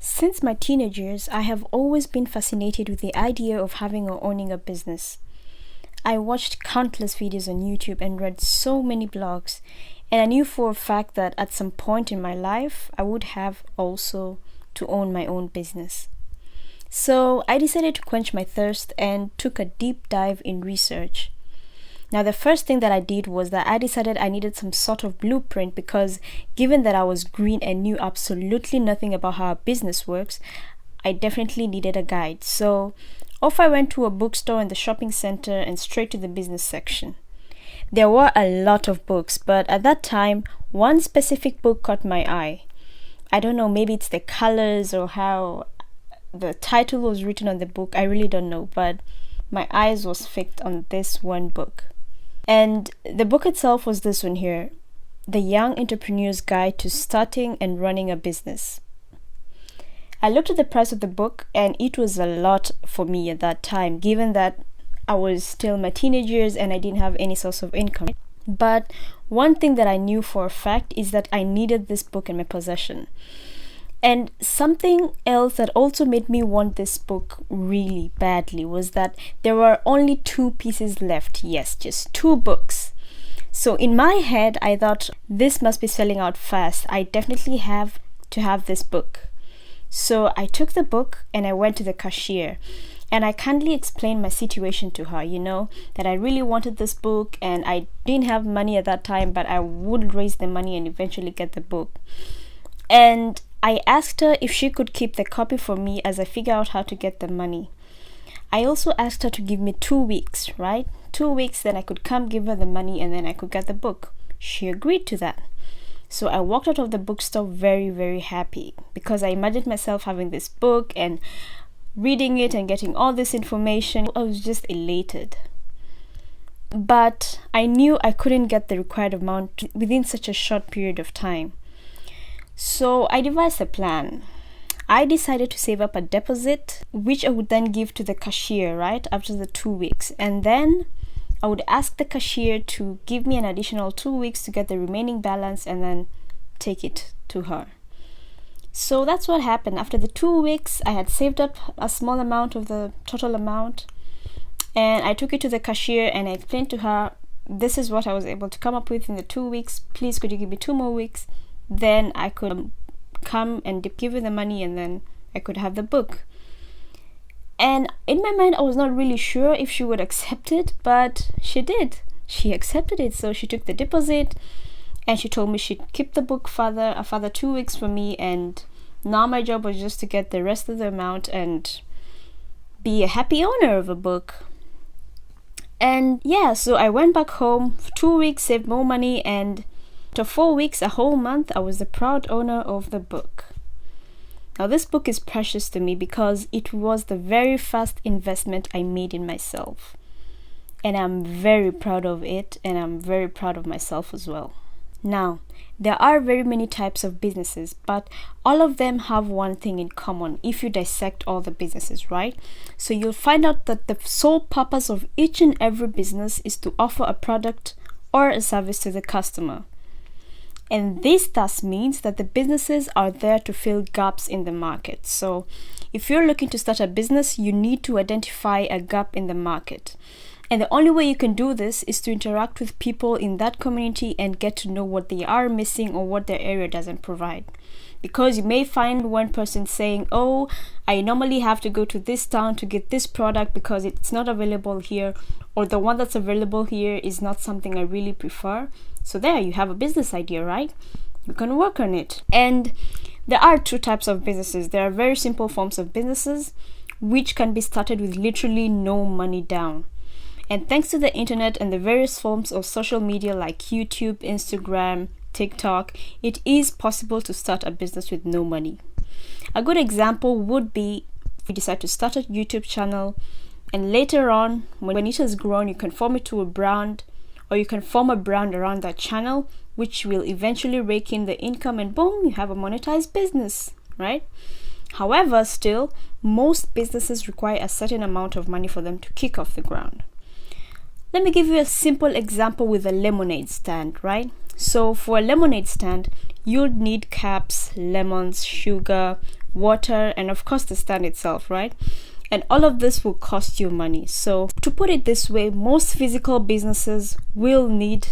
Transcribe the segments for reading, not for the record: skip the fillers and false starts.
Since my teenage years, I have always been fascinated with the idea of having or owning a business. I watched countless videos on YouTube and read so many blogs, and I knew for a fact that at some point in my life, I would have also to own my own business. So I decided to quench my thirst and took a deep dive in research. Now, the first thing that I did was that I decided I needed some sort of blueprint because given that I was green and knew absolutely nothing about how a business works, I definitely needed a guide. So off I went to a bookstore in the shopping center and straight to the business section. There were a lot of books, but at that time, one specific book caught my eye. I don't know, maybe it's the colors or how the title was written on the book. I really don't know, but my eyes was fixed on this one book. And the book itself was this one here, The Young Entrepreneur's Guide to Starting and Running a Business. I looked at the price of the book and it was a lot for me at that time, given that I was still in my teenage years and I didn't have any source of income. But one thing that I knew for a fact is that I needed this book in my possession. And something else that also made me want this book really badly was that there were only 2 pieces left. Yes, just 2 books. So in my head, I thought this must be selling out fast. I definitely have to have this book. So I took the book and I went to the cashier. And I kindly explained my situation to her, that I really wanted this book and I didn't have money at that time, but I would raise the money and eventually get the book. And I asked her if she could keep the copy for me as I figure out how to get the money. I also asked her to give me 2 weeks, right? 2 weeks, then I could come give her the money and then I could get the book. She agreed to that. So I walked out of the bookstore very, very happy because I imagined myself having this book and reading it and getting all this information. I was just elated. But I knew I couldn't get the required amount within such a short period of time. So I devised a plan. I decided to save up a deposit, which I would then give to the cashier, right, after the 2 weeks. And then I would ask the cashier to give me an additional 2 weeks to get the remaining balance and then take it to her. So that's what happened. After the 2 weeks, I had saved up a small amount of the total amount. And I took it to the cashier and I explained to her, this is what I was able to come up with in the 2 weeks. Please, could you give me 2 more weeks? Then I could come and give her the money and then I could have the book. And in my mind, I was not really sure if she would accept it, but she did. She accepted it. So she took the deposit and she told me she'd keep the book a further 2 weeks for me. And now my job was just to get the rest of the amount and be a happy owner of a book. And yeah, so I went back home for 2 weeks, saved more money, and after 4 weeks, a whole month, I was the proud owner of the book. Now, this book is precious to me because it was the very first investment I made in myself. And I'm very proud of it, and I'm very proud of myself as well. Now, there are very many types of businesses, but all of them have one thing in common if you dissect all the businesses, right? So you'll find out that the sole purpose of each and every business is to offer a product or a service to the customer. And this thus means that the businesses are there to fill gaps in the market. So if you're looking to start a business, you need to identify a gap in the market. And the only way you can do this is to interact with people in that community and get to know what they are missing or what their area doesn't provide. Because you may find one person saying, oh, I normally have to go to this town to get this product because it's not available here, or the one that's available here is not something I really prefer. So there you have a business idea, right? You can work on it. And there are 2 types of businesses. There are very simple forms of businesses which can be started with literally no money down. And thanks to the internet and the various forms of social media like YouTube, Instagram, TikTok, it is possible to start a business with no money. A good example would be if you decide to start a YouTube channel and later on, when it has grown, you can form it to a brand, or you can form a brand around that channel, which will eventually rake in the income and boom, you have a monetized business, right? However, still, most businesses require a certain amount of money for them to kick off the ground. Let me give you a simple example with a lemonade stand, right? So for a lemonade stand, you'll need caps, lemons, sugar, water, and of course the stand itself, right? And all of this will cost you money. So to put it this way, most physical businesses will need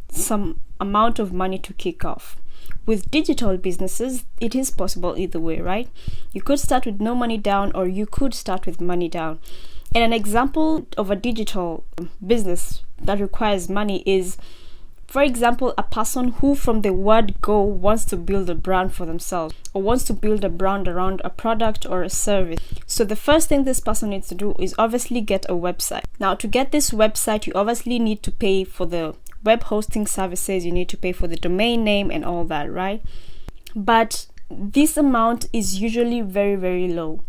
some amount of money to kick off. With digital businesses, it is possible either way, right? You could start with no money down, or you could start with money down. And an example of a digital business that requires money is, for example, a person who from the word go wants to build a brand for themselves, or wants to build a brand around a product or a service. So the first thing this person needs to do is obviously get a website. Now, to get this website, you obviously need to pay for the web hosting services, you need to pay for the domain name and all that, right? But this amount is usually very, very low,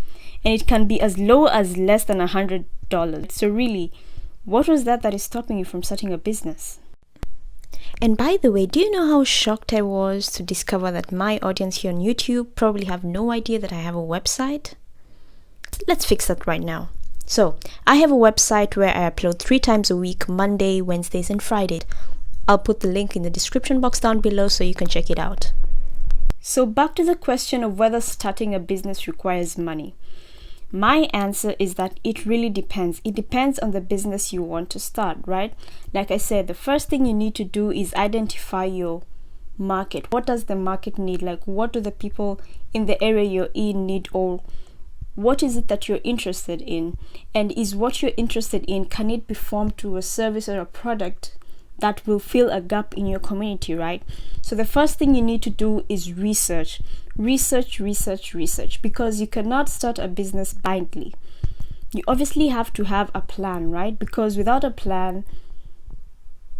and it can be as low as less than $100. So really, what was that is stopping you from starting a business? And by the way, do you know how shocked I was to discover that my audience here on YouTube probably have no idea that I have a website? Let's fix that right now. So, I have a website where I upload 3 times a week, Monday, Wednesdays, and Friday. I'll put the link in the description box down below so you can check it out. So back to the question of whether starting a business requires money. My answer is that it really depends. It depends on the business you want to start, right? Like I said, the first thing you need to do is identify your market. What does the market need? Like, what do the people in the area you're in need, or what is it that you're interested in? And is what you're interested in, can it be formed to a service or a product that will fill a gap in your community, right? So the first thing you need to do is research, because you cannot start a business blindly. You obviously have to have a plan, right? Because without a plan,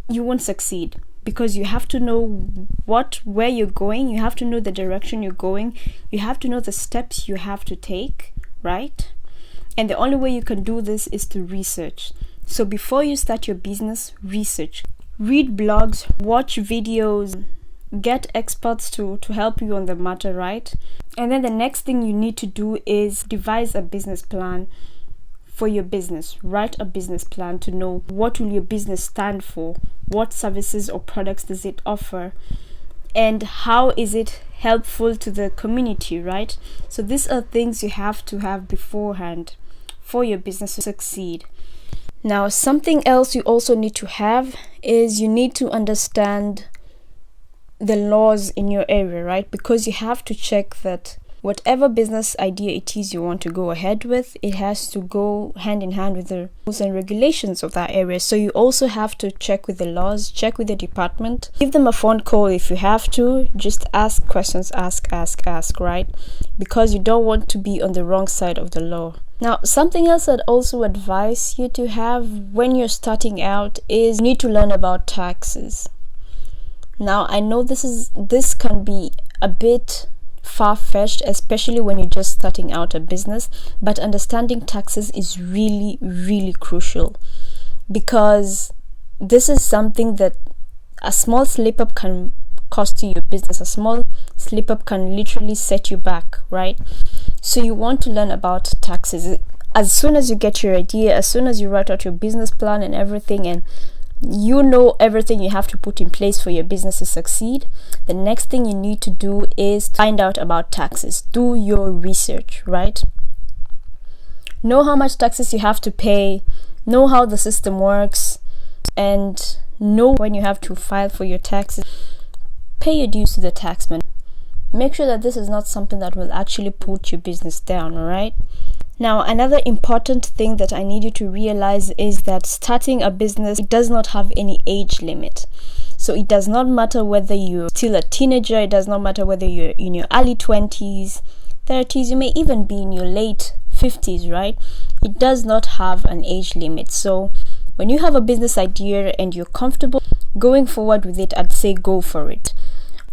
you won't succeed, because you have to know where you're going, you have to know the direction you're going, you have to know the steps you have to take, right? And the only way you can do this is to research. So before you start your business, research. Read blogs, watch videos, get experts to help you on the matter, right? And then the next thing you need to do is devise a business plan for your business. Write a business plan to know what will your business stand for, what services or products does it offer, and how is it helpful to the community, right? So these are things you have to have beforehand for your business to succeed. Now, something else you also need to have is you need to understand the laws in your area, right? Because you have to check that whatever business idea it is you want to go ahead with, it has to go hand in hand with the rules and regulations of that area. So you also have to check with the laws, check with the department, give them a phone call if you have to, just ask questions, ask, right? Because you don't want to be on the wrong side of the law. Now, something else I'd also advise you to have when you're starting out is you need to learn about taxes. Now, I know this can be a bit far-fetched, especially when you're just starting out a business, but understanding taxes is really, really crucial, because this is something that a small slip-up can cost you your business. A small slip-up can literally set you back, right? So you want to learn about taxes. As soon as you get your idea, as soon as you write out your business plan and everything, and you know everything you have to put in place for your business to succeed, the next thing you need to do is find out about taxes. Do your research, right? Know how much taxes you have to pay, know how the system works, and know when you have to file for your taxes. Pay your dues to the taxman. Make sure that this is not something that will actually put your business down, alright? Now, another important thing that I need you to realize is that starting a business, it does not have any age limit. So it does not matter whether you're still a teenager, it does not matter whether you're in your early 20s, 30s, you may even be in your late 50s, right? It does not have an age limit. So when you have a business idea and you're comfortable going forward with it, I'd say go for it.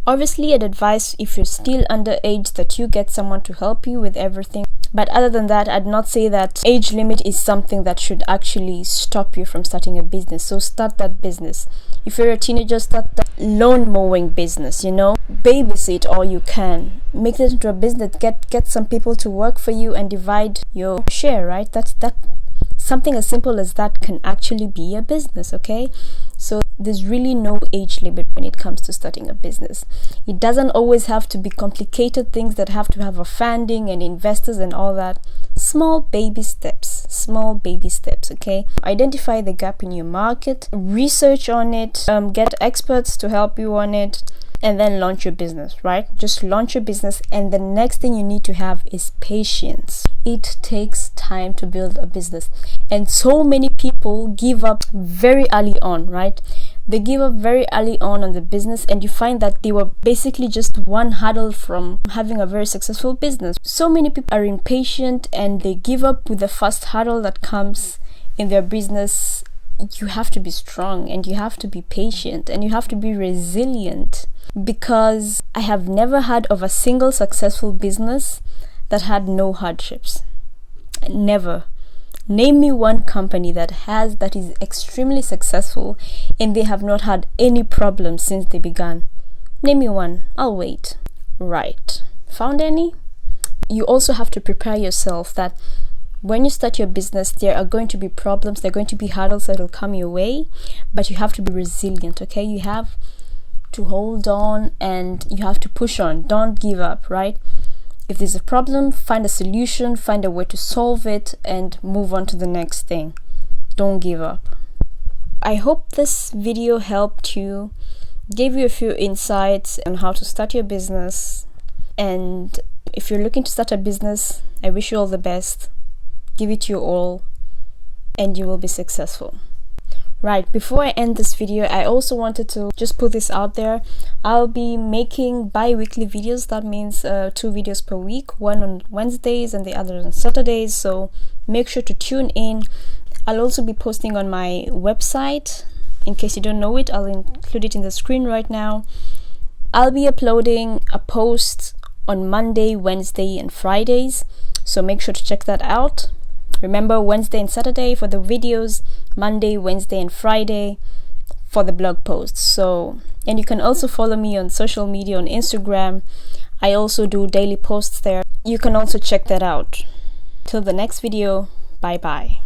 Obviously, I'd advise if you're still underage that you get someone to help you with everything. But other than that, I'd not say that age limit is something that should actually stop you from starting a business. So start that business. If you're a teenager, start that lawn mowing business, babysit all you can. Make it into a business. Get some people to work for you and divide your share, right? That something as simple as that can actually be a business, okay? So there's really no age limit when it comes to starting a business. It doesn't always have to be complicated things that have to have a funding and investors and all that. Small baby steps, okay? Identify the gap in your market, research on it, get experts to help you on it, and then launch your business, right? Just launch your business, and the next thing you need to have is patience. It takes time to build a business, and so many people give up very early on, right? They give up very early on the business, and you find that they were basically just one hurdle from having a very successful business. So many people are impatient and they give up with the first hurdle that comes in their business. You have to be strong, and you have to be patient, and you have to be resilient, because I have never heard of a single successful business that had no hardships. Never. Name me one company that is extremely successful and they have not had any problems since they began. Name me one. I'll wait. Right. Found any? You also have to prepare yourself that when you start your business, there are going to be problems, there are going to be hurdles that will come your way, but you have to be resilient, okay? You have to hold on and you have to push on. Don't give up, right? If there's a problem, find a solution, find a way to solve it, and move on to the next thing. Don't give up. I hope this video helped you, gave you a few insights on how to start your business. And if you're looking to start a business, I wish you all the best. Give it your all, and you will be successful. Right, before I end this video, I also wanted to just put this out there. I'll be making bi-weekly videos. That means 2 videos per week, one on Wednesdays and the other on Saturdays. So make sure to tune in. I'll also be posting on my website. In case you don't know it, I'll include it in the screen right now. I'll be uploading a post on Monday, Wednesday, and Fridays. So make sure to check that out. Remember, Wednesday and Saturday for the videos, Monday, Wednesday, and Friday for the blog posts. And you can also follow me on social media on Instagram. I also do daily posts there. You can also check that out. Till the next video, bye bye.